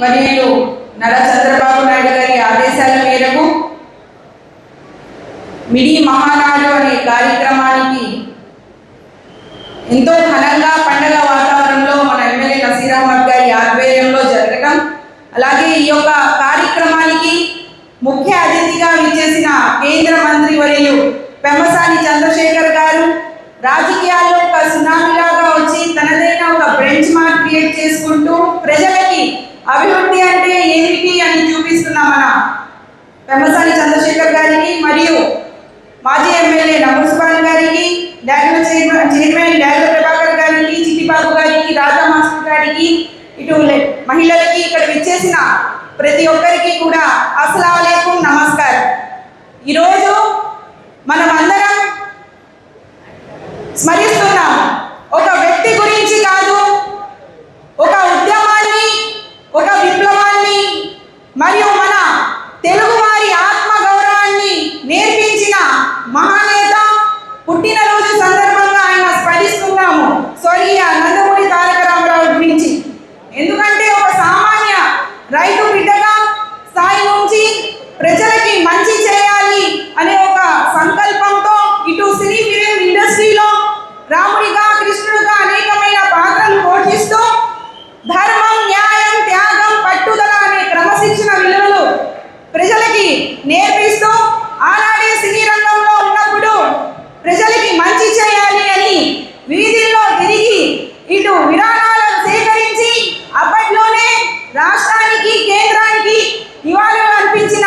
వర్యులు నారా చంద్రబాబు నాయుడు గారి ఆదేశాల మేరకు మిడి మహానాడు అనే కార్యక్రమానికి ఎంతో ఘనంగా పండగ వాతావరణంలో మన ఎమ్మెల్యే నసీర్ అహ్మద్ గారి ఆధ్వర్యంలో జరగడం, అలాగే ఈ యొక్క కార్యక్రమానికి ముఖ్య అతిథిగా విచ్చేసిన కేంద్ర మంత్రి వర్యులు పెమ్మసాని చంద్రశేఖర్ గారు రాజకీయాల్లో ఒక సునామీలాగా వచ్చి తనదైన ఒక బెంచ్ మార్క్ క్రియేట్ చేసుకుంటూ ప్రజలకి అభివృద్ధి అంటే ఏమిటి అని చూపిస్తున్న మన పెమ్మసాని చంద్రశేఖర్ గారికి మరియు మాజీ ఎమ్మెల్యే నమస్కారం గారికి, చైర్మన్ డాక్టర్ ప్రభాకర్ గారికి, చిట్టిబాబు గారికి, రాజా మాస్టర్ గారికి, ఇటు మహిళలకి ఇక్కడ విచ్చేసిన ప్రతి ఒక్కరికి కూడా అస్సలాము అలైకుం, నమస్కారం. ఈరోజు మనం అందరం స్మరిస్తున్నాం ఒక వ్యక్తి గురించి కాదు, ఒక ఉద్యమాన్ని, ఒక విప్లవాన్ని మరియు మన తెలుగువారి ఆత్మ గౌరవాన్ని నేర్పించిన మహానేత పుట్టినరోజు సందర్భంగా ఆయన స్మరిస్తున్నాము స్వర్గీయ నందమూరి తారక రామారావు గురించి. ఎందుకంటే ఒక సామాన్య రైతు బిడ్డగా స్థాయి నుంచి ప్రజలకి మంచి చేయాలి అనే ఒక సంకల్పంతో ఇటు సినీ ఫిలిం ఇండస్ట్రీలో రాముడిగా, కృష్ణుడిగా అనేకమైన పాత్రలు పోషిస్తూ ధర్మం, న్యాయం, త్యాగం, పట్టుదల అనే క్రమశిక్షణ విలువలు ప్రజలకి నేర్పిస్తూ ఆనాడే సినీ రంగంలో ఉన్నప్పుడు ప్రజలకి మంచి చేయాలి అని వీధుల్లో తిరిగి ఇటు విరాళాలను సేకరించి అప్పట్లోనే రాష్ట్రానికి, కేంద్రానికి నివాళులు అర్పించిన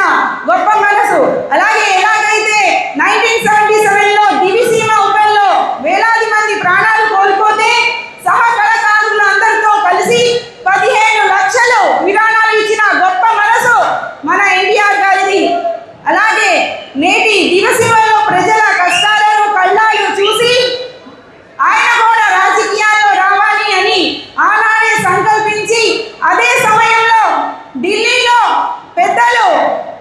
గొప్ప మనసు. అలాగే ఎలాగైతే 1977లో దివిసీమ ఉపల్లో వేలాది మంది ప్రాణాలు కోల్పోతే సహ కళాకారులు అందరితో కలిసి 15 లక్షలు విరాళాలు ఇచ్చిన గొప్ప మనసు మన ఎన్టీఆర్ గారిది. అలాగే నేటి దివిసీమలో ప్రజల కష్టాలను కళ్ళాలు చూసి ఆయన కూడా రాజకీయాల్లో రావాలి అని ఆనాడే సంకల్పించి అదే సమయంలో ఢిల్లీలో పెద్దలు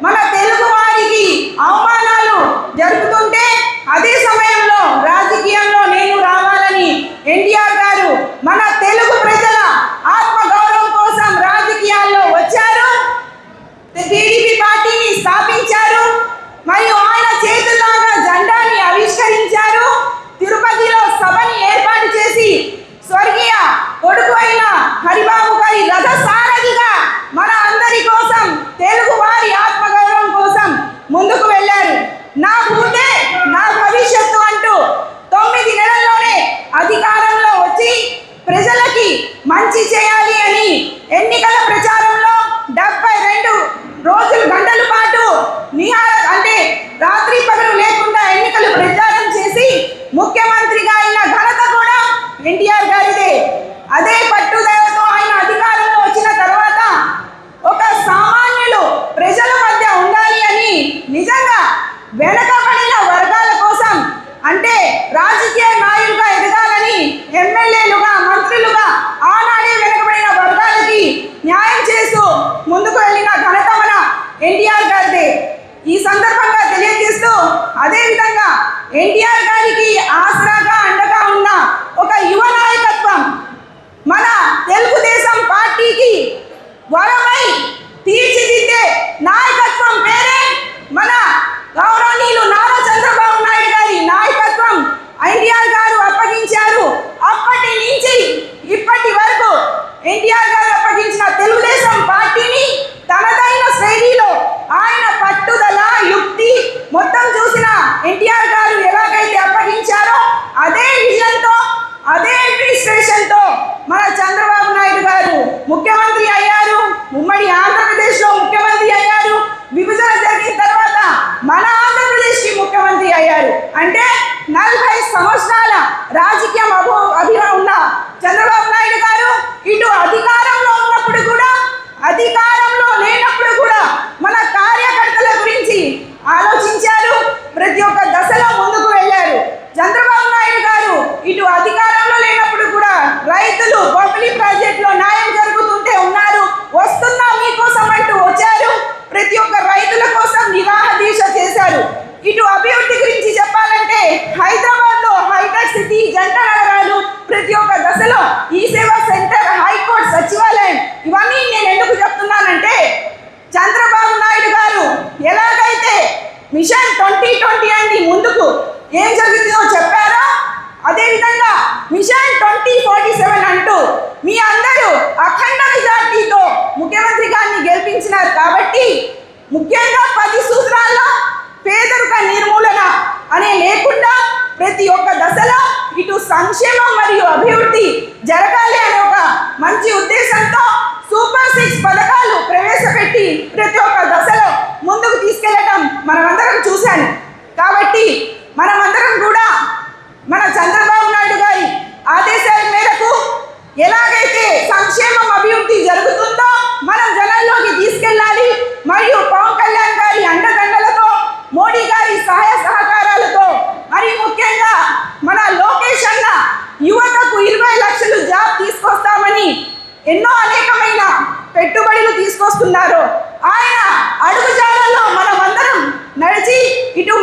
మన తెలుగు వారికి అవమానాలు జరుపుతుంటే అదే సమయంలో రాజకీయంలో నేను రావాలని ఎన్టీఆర్ గారు మన తెలుగు ప్రజల ఆత్మ గౌరవం కోసం రాజకీయాల్లో వచ్చారు. టీడీపీ పార్టీని స్థాపించారు మరియు ఆయన చేతుల్లాగా జెండాని ఆవిష్కరించారు. తిరుపతిలో సభని ఏర్పాటు చేసి స్వర్గీయ కొడుకు అయిన హరిబాబు గారి రథ సారథిగా మన అందరి కోసం, తెలుగు వారి ఆత్మగౌరవం కోసం ముందుకు వెళ్ళారు. నా భూతే నా భవిష్యత్తు అంటూ 9 నెలల్లోనే అధికారంలో వచ్చి ప్రజలకి మంచి చేయాలి అని ఎన్నికల ప్రచారంలో 72 రోజులు గంటల పాటు అంటే రాత్రి పగలు లేకుండా ఎన్నికలు ప్రచారం చేసి ముఖ్యమంత్రిగా అయిన ఘనత కూడా ఎన్టీఆర్ గారిదే. అదే పట్టుదలతో ఆయన అధికారంలో వచ్చిన తర్వాత ఒక సామాన్యులు ప్రజల మధ్య ఉండాలి అని నిజంగా వెనకబడిన వర్గాల కోసం, అంటే రాజకీయ నాయకులుగా ఎదగాలని ఎమ్మెల్యేలుగా, మంత్రులుగా ఆనాడే వెనకబడిన వర్గాలకి న్యాయం చేస్తూ ముందుకు వెళ్ళిన ఘనత మన ఎన్టీఆర్ గారిదే. ఈ సందర్భంగా తెలియజేస్తూ అదేవిధంగా ఎన్టీఆర్ గారికి ఆసరాగా, అండగా ఉన్న ఒక యువ నాయకత్వం మన తెలుగుదేశం పార్టీకి వరమై తీర్చిదిద్దే నాయకత్వం పేరే మన గౌరవనీయులు నారా చంద్రబాబు నాయుడు గారి నాయకత్వం ఎన్టీఆర్ గారు అప్పగించారు. అప్పటి నుంచి ఇప్పటి వరకు ఎన్టీఆర్ గారు అప్పగించిన తెలుగుదేశం పార్టీని తనదైన శైలిలో ఆయన పట్టుదల, యుక్తి మొత్తం చూసిన ఎన్టీఆర్ గారు ఎలాగైతే పెట్టి ప్రతి ఒక్క దశలో ముందుకు తీసుకెళ్లటం మనమందరం చూశాను. కాబట్టి మనమందరం కూడా మన చంద్రబాబు నాయుడు గారి ఆదేశాల మేరకు ఎలాగైతే సంక్షేమం అభివృద్ధి జరుగుతుందో మనం జనాల్లోకి తీసుకెళ్ళాలి. మరియు పవన్ కళ్యాణ్ గారి అండదండలతో, మోడీ గారి సహాయ సహకారాలతో, మరి ముఖ్యంగా మన లోకేష్ అన్న యువతకు 20 లక్షలు జాబ్ తీసుకొస్తామని ఎన్నో అనేకమైన పెట్టుబడులు తీసుకొస్తున్నారు. ఆయన అడుగుజాడల్లో మనమందరం నడిచి ఇటు